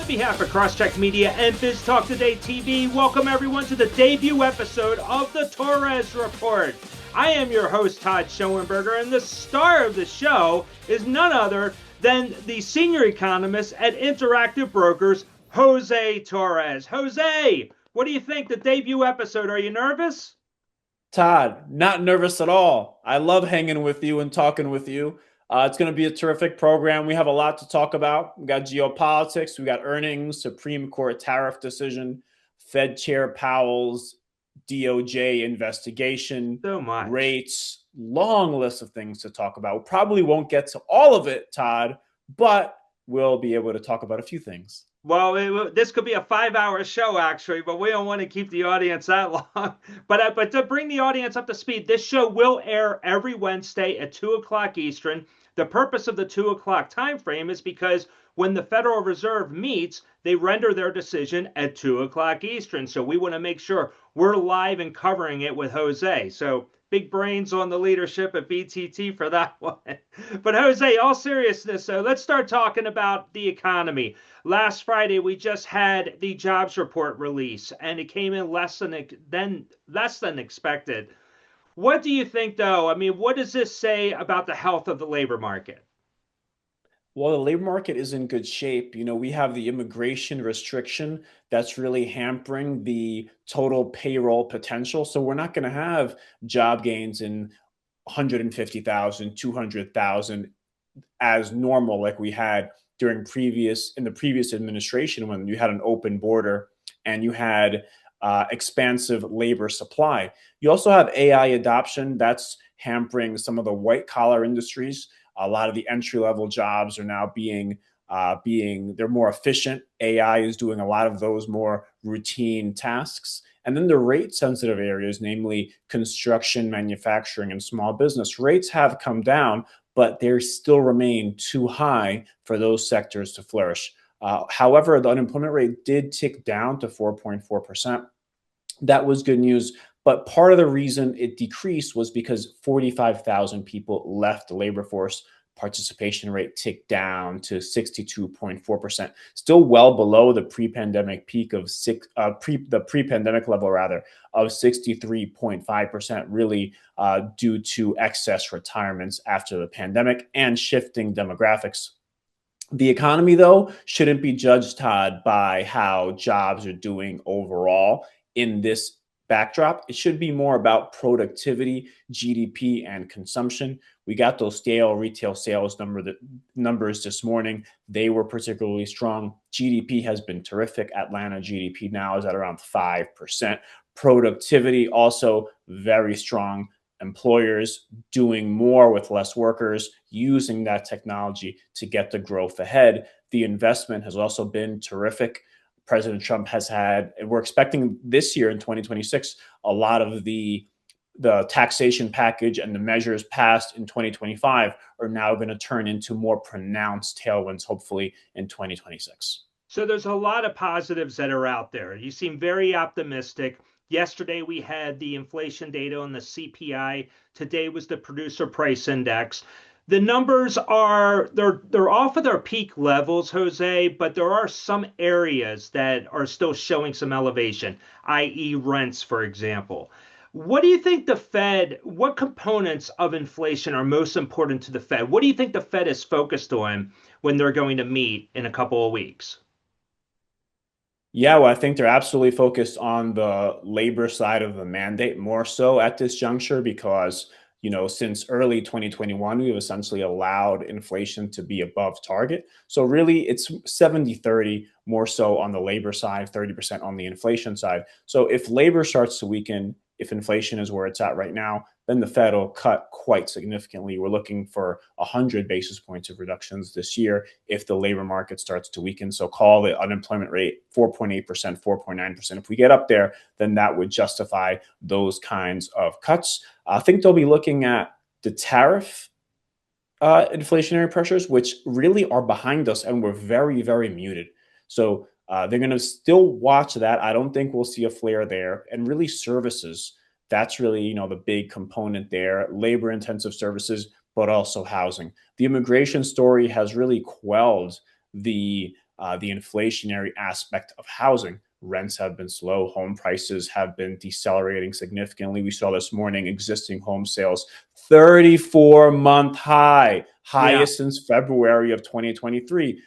On behalf of Crosscheck Media and Biz Talk Today TV, welcome everyone to the debut episode of the Torres Report. I am your host, Todd Schoenberger, and the star of the show is none other than the senior economist at Interactive Brokers, José Torres. Jose, what do you think? The debut episode, are you nervous? Todd, not nervous at all. I love hanging with you and talking with you. It's going to be a terrific program. We have a lot to talk about. We got geopolitics, we got earnings, Supreme Court tariff decision, Fed Chair Powell's DOJ investigation, So much. rates, long list of things to talk about. We probably won't get to all of it, Todd, but we'll be able to talk about a few things. Well, this could be a 5-hour show, actually, but we don't want to keep the audience that long. But to bring the audience up to speed, this show will air every Wednesday at 2 o'clock Eastern. The purpose of the 2 o'clock time frame is because when the Federal Reserve meets, they render their decision at 2 o'clock Eastern. So we want to make sure we're live and covering it with Jose. So big brains on the leadership at BTT for that one. But Jose, all seriousness, so let's start talking about the economy. Last Friday, we just had the jobs report release, and it came in less than expected. What do you think, though? I mean, what does this say about the health of the labor market? Well, the labor market is in good shape. We have the immigration restriction that's really hampering the total payroll potential. So we're not going to have job gains in 150,000, 200,000 as normal like we had in the previous administration when you had an open border and you had expansive labor supply. You also have AI adoption that's hampering some of the white collar industries. A lot of the entry level jobs are now they're more efficient. AI is doing a lot of those more routine tasks. And then the rate sensitive areas, namely construction, manufacturing, and small business, rates have come down, but they still remain too high for those sectors to flourish. However, the unemployment rate did tick down to 4.4%. That was good news. But part of the reason it decreased was because 45,000 people left the labor force. Participation rate ticked down to 62.4%, still well below the pre-pandemic peak of the pre-pandemic level rather of 63.5%, really due to excess retirements after the pandemic and shifting demographics. The economy, though, shouldn't be judged, Todd, by how jobs are doing overall in this backdrop. It should be more about productivity, GDP, and consumption. We got those stale retail sales numbers this morning. They were particularly strong. GDP has been terrific. Atlanta GDP now is at around 5%. Productivity also very strong. Employers doing more with less workers, using that technology to get the growth ahead. The investment has also been terrific. President Trump we're expecting this year in 2026, a lot of the taxation package and the measures passed in 2025 are now going to turn into more pronounced tailwinds, hopefully in 2026. So there's a lot of positives that are out there. You seem very optimistic. Yesterday, we had the inflation data on the CPI. Today was the producer price index. The numbers they're off of their peak levels, Jose, but there are some areas that are still showing some elevation, i.e. rents, for example. What do you think what components of inflation are most important to the Fed? What do you think the Fed is focused on when they're going to meet in a couple of weeks? Yeah, well, I think they're absolutely focused on the labor side of the mandate more so at this juncture because since early 2021, we've essentially allowed inflation to be above target. So really, it's 70-30 more so on the labor side, 30% on the inflation side. So if labor starts to weaken, if inflation is where it's at right now, then the Fed will cut quite significantly. We're looking for 100 basis points of reductions this year if the labor market starts to weaken. So call the unemployment rate 4.8%, 4.9%. If we get up there, then that would justify those kinds of cuts. I think they'll be looking at the tariff inflationary pressures, which really are behind us and were very, very muted. So they're going to still watch that. I don't think we'll see a flare there. And really services, that's really, the big component there. Labor intensive services, but also housing. The immigration story has really quelled the the inflationary aspect of housing. Rents have been slow. Home prices have been decelerating significantly. We saw this morning existing home sales 34-month high, Yeah. highest since February of 2023.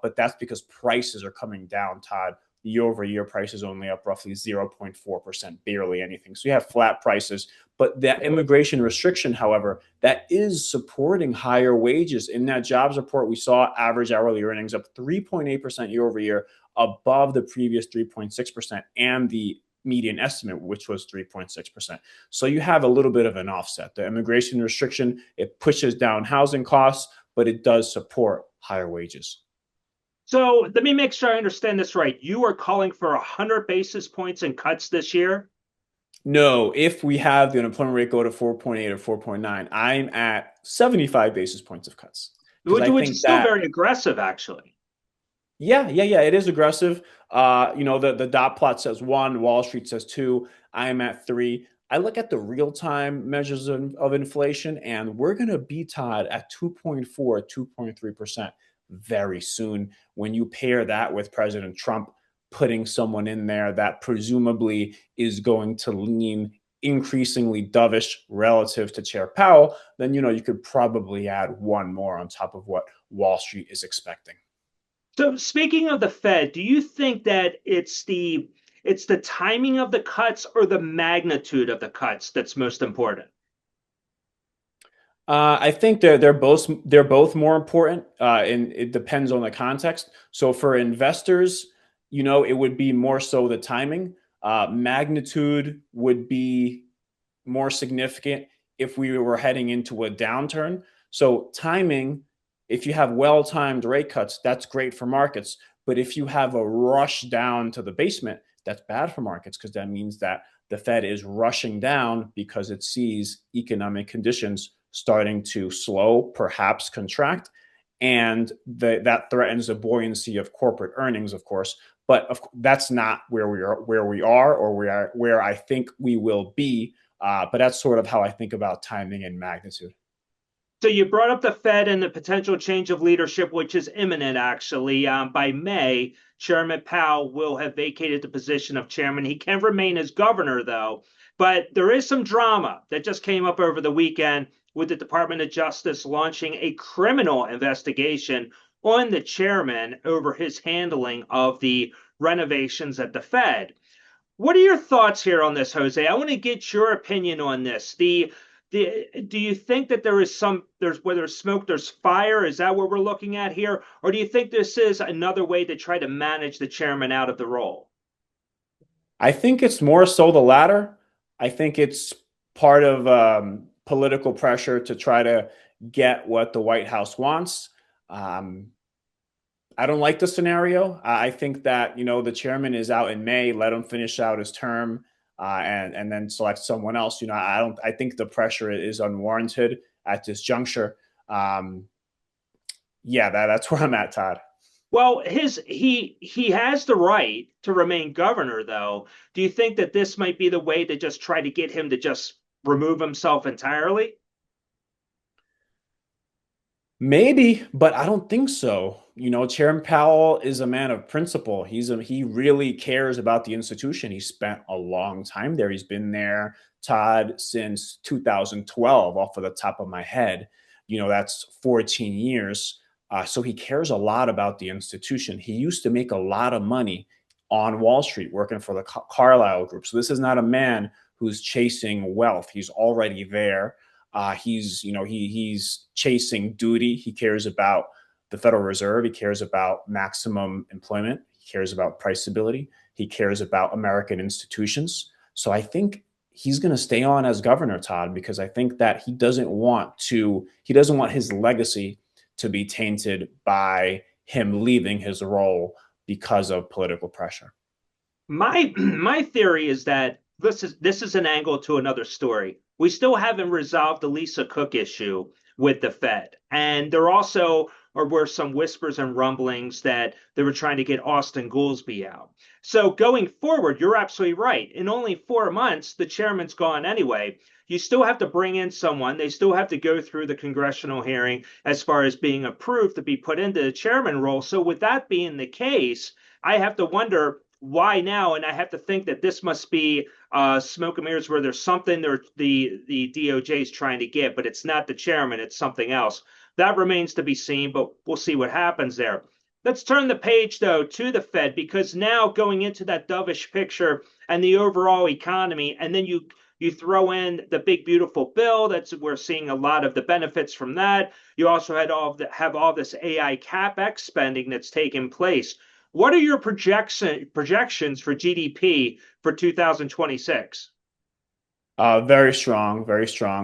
But that's because prices are coming down, Todd. Year over year, prices only up roughly 0.4%, barely anything. So you have flat prices. But that immigration restriction, however, that is supporting higher wages. In that jobs report, we saw average hourly earnings up 3.8% year over year, above the previous 3.6% and the median estimate, which was 3.6%. So you have a little bit of an offset. The immigration restriction, it pushes down housing costs, but it does support higher wages. So let me make sure I understand this right. You are calling for 100 basis points in cuts this year? No, if we have the unemployment rate go to 4.8 or 4.9, I'm at 75 basis points of cuts. Because I Which think is still that, very aggressive, actually. yeah, it is aggressive. The dot plot says 1, Wall Street says 2, I'm at 3. I look at the real-time measures of inflation, and we're going to be, Todd, at 2.4, 2.3% very soon. When you pair that with President Trump putting someone in there that presumably is going to lean increasingly dovish relative to Chair Powell, then you could probably add one more on top of what Wall Street is expecting. So speaking of the Fed, do you think that it's the timing of the cuts or the magnitude of the cuts that's most important? I think they're both more important, and it depends on the context. So for investors, it would be more so the timing. Magnitude would be more significant if we were heading into a downturn. So timing, if you have well-timed rate cuts, that's great for markets. But if you have a rush down to the basement, that's bad for markets because that means that the Fed is rushing down because it sees economic conditions starting to slow, perhaps contract, and that threatens the buoyancy of corporate earnings, of course. But that's not where we are, or where I think we will be. But that's sort of how I think about timing and magnitude. So you brought up the Fed and the potential change of leadership, which is imminent, actually. By May, Chairman Powell will have vacated the position of chairman. He can remain as governor, though. But there is some drama that just came up over the weekend with the Department of Justice launching a criminal investigation on the chairman over his handling of the renovations at the Fed. What are your thoughts here on this, Jose? I want to get your opinion on this. Do you think that there's where there's smoke, there's fire? Is that what we're looking at here? Or do you think this is another way to try to manage the chairman out of the role? I think it's more so the latter. I think it's part of political pressure to try to get what the White House wants. Um, I don't like the scenario. I think that the chairman is out in May. Let him finish out his term, and then select someone else. I don't. I think the pressure is unwarranted at this juncture. Yeah, that's where I'm at, Todd. Well, he has the right to remain governor, though. Do you think that this might be the way to just try to get him to just remove himself entirely? Maybe, but I don't think so. Chairman Powell is a man of principle. He really cares about the institution. He spent a long time there. He's been there, Todd, since 2012, off of the top of my head. That's 14 years. So he cares a lot about the institution. He used to make a lot of money on Wall Street working for the Carlyle Group. So this is not a man who's chasing wealth. He's already there. He's chasing duty. He cares about the Federal Reserve. He cares about maximum employment. He cares about price stability. He cares about American institutions. So I think he's going to stay on as governor, Todd, because I think that he doesn't want his legacy to be tainted by him leaving his role because of political pressure. My theory is that this is an angle to another story. We still haven't resolved the Lisa Cook issue with the Fed, and they're also or were some whispers and rumblings that they were trying to get Austin Goolsbee out. So going forward, you're absolutely right. In only 4 months, the chairman's gone anyway. You still have to bring in someone. They still have to go through the congressional hearing as far as being approved to be put into the chairman role. So with that being the case, I have to wonder why now, and I have to think that this must be smoke and mirrors where there's something the DOJ is trying to get, but it's not the chairman, it's something else. That remains to be seen, but we'll see what happens there. Let's turn the page, though, to the Fed, because now going into that dovish picture and the overall economy, and then you throw in the big beautiful bill. That's we're seeing a lot of the benefits from that. You also have all this AI capex spending that's taken place. What are your projections for GDP for 2026? Very strong,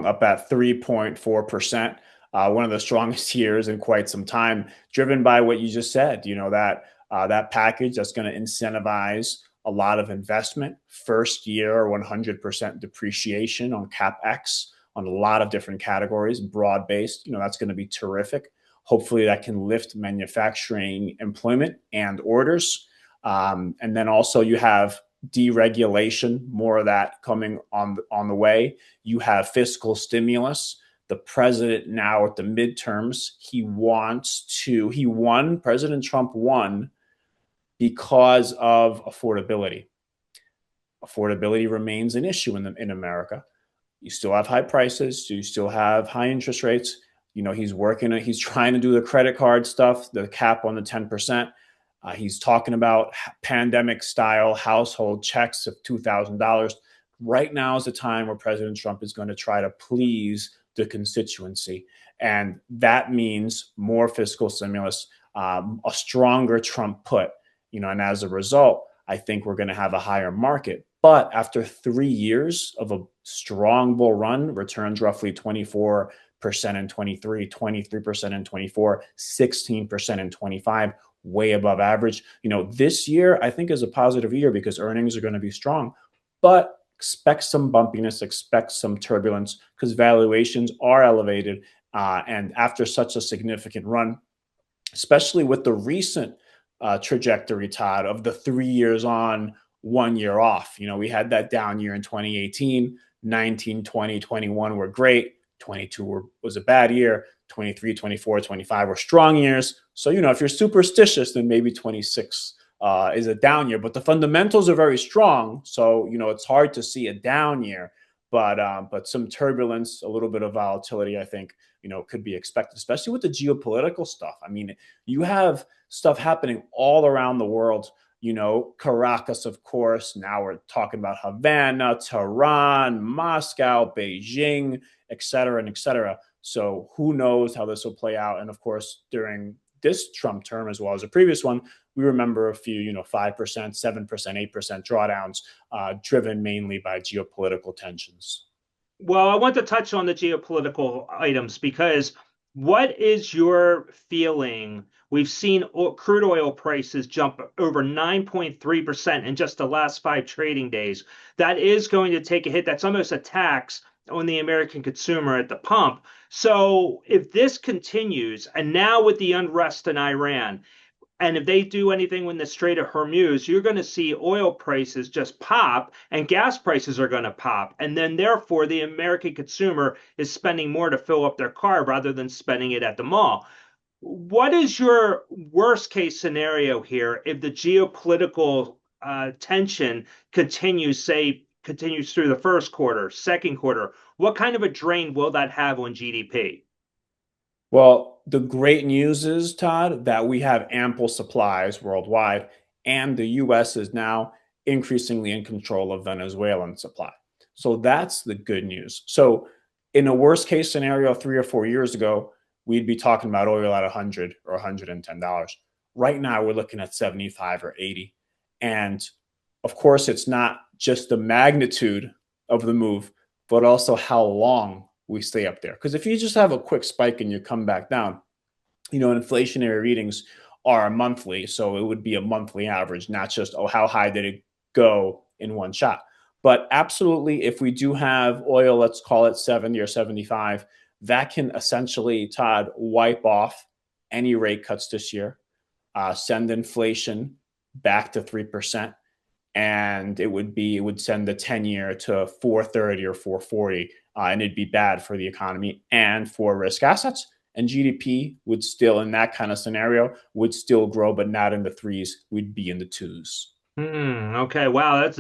up at 3.4%. One of the strongest years in quite some time, driven by what you just said. That package that's going to incentivize a lot of investment, first year 100% depreciation on CapEx on a lot of different categories, broad based. That's going to be terrific. Hopefully that can lift manufacturing employment and orders. And then also you have deregulation, more of that coming on the way. You have fiscal stimulus. The president now at the midterms, President Trump won because of affordability. Affordability remains an issue in America. You still have high prices. You still have high interest rates. He's trying to do the credit card stuff, the cap on the 10%. He's talking about pandemic style household checks of $2,000. Right now is the time where President Trump is going to try to please the constituency. And that means more fiscal stimulus, a stronger Trump put, and as a result, I think we're going to have a higher market. But after 3 years of a strong bull run, returns roughly 24% in 23, 23% in 24, 16% in 25, way above average. This year I think is a positive year because earnings are going to be strong, but expect some bumpiness, expect some turbulence because valuations are elevated. And after such a significant run, especially with the recent trajectory, Todd, of the 3 years on, 1 year off. We had that down year in 2018, 19, 20, 21 were great. 22 was a bad year. 23, 24, 25 were strong years. So, if you're superstitious, then maybe 26 is a down year. But the fundamentals are very strong. So, it's hard to see a down year. But some turbulence, a little bit of volatility, I think, could be expected, especially with the geopolitical stuff. I mean, you have stuff happening all around the world. Caracas, of course. Now we're talking about Havana, Tehran, Moscow, Beijing, et cetera, and et cetera. So who knows how this will play out? And of course, during this Trump term, as well as the previous one, we remember a few, 5%, 7%, 8% drawdowns, driven mainly by geopolitical tensions. Well, I want to touch on the geopolitical items because what is your feeling? We've seen crude oil prices jump over 9.3% in just the last 5 trading days. That is going to take a hit. That's almost a tax on the American consumer at the pump. So if this continues, and now with the unrest in Iran, and if they do anything with the Strait of Hormuz, you're going to see oil prices just pop and gas prices are going to pop. And then therefore, the American consumer is spending more to fill up their car rather than spending it at the mall. What is your worst case scenario here if the geopolitical tension continues through the first quarter, second quarter? What kind of a drain will that have on GDP? Well, the great news is, Todd, that we have ample supplies worldwide, and the US is now increasingly in control of Venezuelan supply. So that's the good news. So, in a worst case scenario, 3 or 4 years ago, we'd be talking about oil at $100 or $110. Right now, we're looking at 75 or 80. And of course, it's not just the magnitude of the move, but also how long we stay up there. Because if you just have a quick spike and you come back down, inflationary readings are monthly. So it would be a monthly average, not just, how high did it go in one shot? But absolutely, if we do have oil, let's call it 70 or 75, that can essentially, Todd, wipe off any rate cuts this year, send inflation back to 3%, and it would send the 10-year to 430 or 440, and it'd be bad for the economy and for risk assets. And GDP would still, in that kind of scenario, would still grow, but not in the threes. We'd be in the twos. Okay. Wow.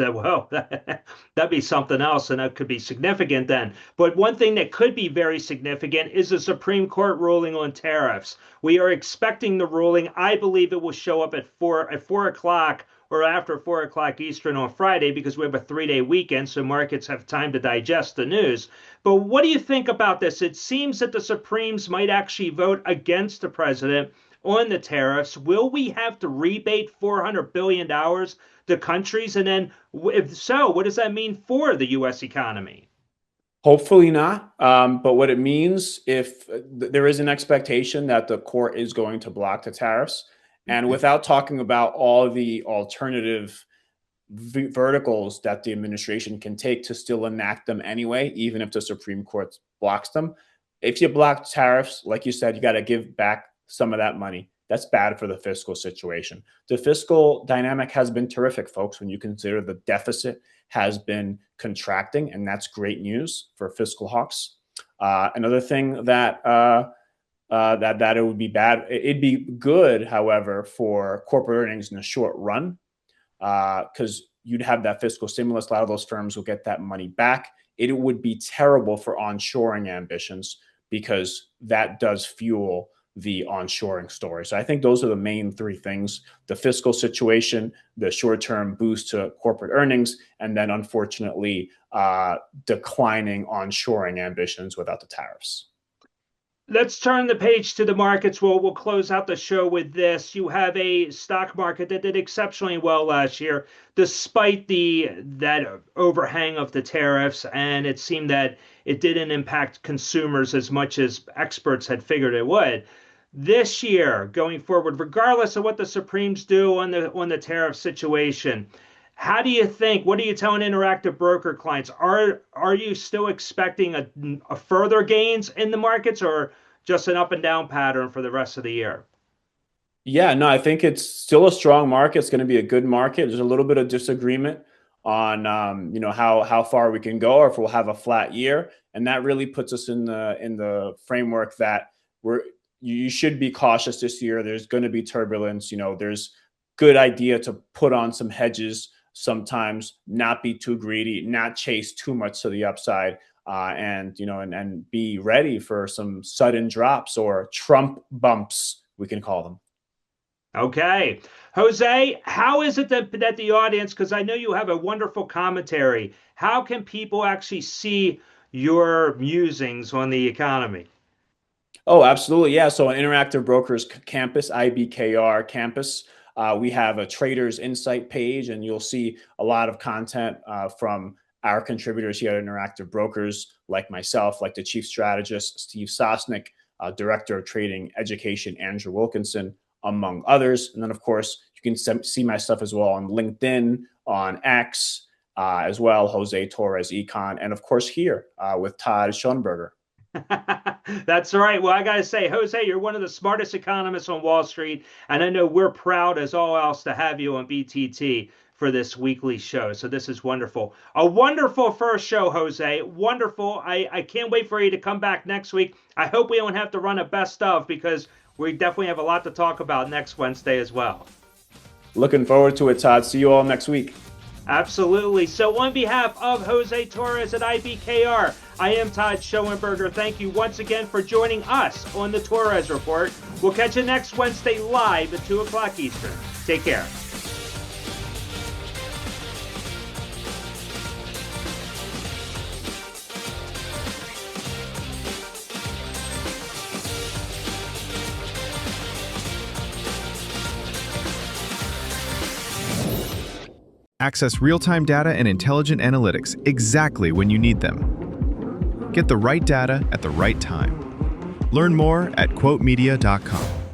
That'd be something else, and that could be significant then. But one thing that could be very significant is the Supreme Court ruling on tariffs. We are expecting the ruling. I believe it will show up at 4 o'clock or after 4 o'clock Eastern on Friday, because we have a 3-day weekend, so markets have time to digest the news. But what do you think about this? It seems that the Supremes might actually vote against the president on the tariffs. Will we have to rebate $400 billion to countries? And then, if so, what does that mean for the U.S. economy? Hopefully not. But what it means, if there is an expectation that the court is going to block the tariffs, and without talking about all the alternative verticals that the administration can take to still enact them anyway, even if the Supreme Court blocks them, if you block tariffs, like you said, you got to give back some of that money. That's bad for the fiscal situation. The fiscal dynamic has been terrific, folks, when you consider the deficit has been contracting, and that's great news for fiscal hawks. Another thing that it would be bad, it'd be good, however, for corporate earnings in the short run, because you'd have that fiscal stimulus. A lot of those firms will get that money back. It would be terrible for onshoring ambitions, because that does fuel the onshoring story. So I think those are the main three things: the fiscal situation, the short-term boost to corporate earnings, and then unfortunately declining onshoring ambitions without the tariffs. Let's turn the page to the markets. We'll close out the show with this. You have a stock market that did exceptionally well last year, despite that overhang of the tariffs, and it seemed that it didn't impact consumers as much as experts had figured it would. This year, going forward, regardless of what the Supremes do on the tariff situation, how do you think? What are you telling Interactive Broker clients? Are you still expecting a further gains in the markets, or just an up and down pattern for the rest of the year? Yeah, no, I think it's still a strong market. It's going to be a good market. There's a little bit of disagreement on how far we can go, or if we'll have a flat year, and that really puts us in the framework that you should be cautious this year. There's going to be turbulence. There's good idea to put on some hedges sometimes, not be too greedy, not chase too much to the upside, and be ready for some sudden drops, or Trump bumps, we can call them. Okay. Jose, how is it that the audience, because I know you have a wonderful commentary, how can people actually see your musings on the economy? Oh, absolutely. Yeah. So on Interactive Brokers Campus, IBKR Campus, we have a Traders Insight page, and you'll see a lot of content from our contributors here at Interactive Brokers, like myself, like the Chief Strategist, Steve Sosnick, Director of Trading Education, Andrew Wilkinson, among others. And then, of course, you can see my stuff as well on LinkedIn, on X, as well, José Torres Econ, and of course here with Todd Schoenberger. That's right. Well, I got to say, Jose, you're one of the smartest economists on Wall Street, and I know we're proud as all else to have you on BTT for this weekly show. So this is wonderful. A wonderful first show, Jose. Wonderful. I can't wait for you to come back next week. I hope we don't have to run a best of, because we definitely have a lot to talk about next Wednesday as well. Looking forward to it, Todd. See you all next week. Absolutely. So on behalf of José Torres at IBKR, I am Todd Schoenberger. Thank you once again for joining us on the Torres Report. We'll catch you next Wednesday live at 2 o'clock Eastern. Take care. Access real-time data and intelligent analytics exactly when you need them. Get the right data at the right time. Learn more at quotemedia.com.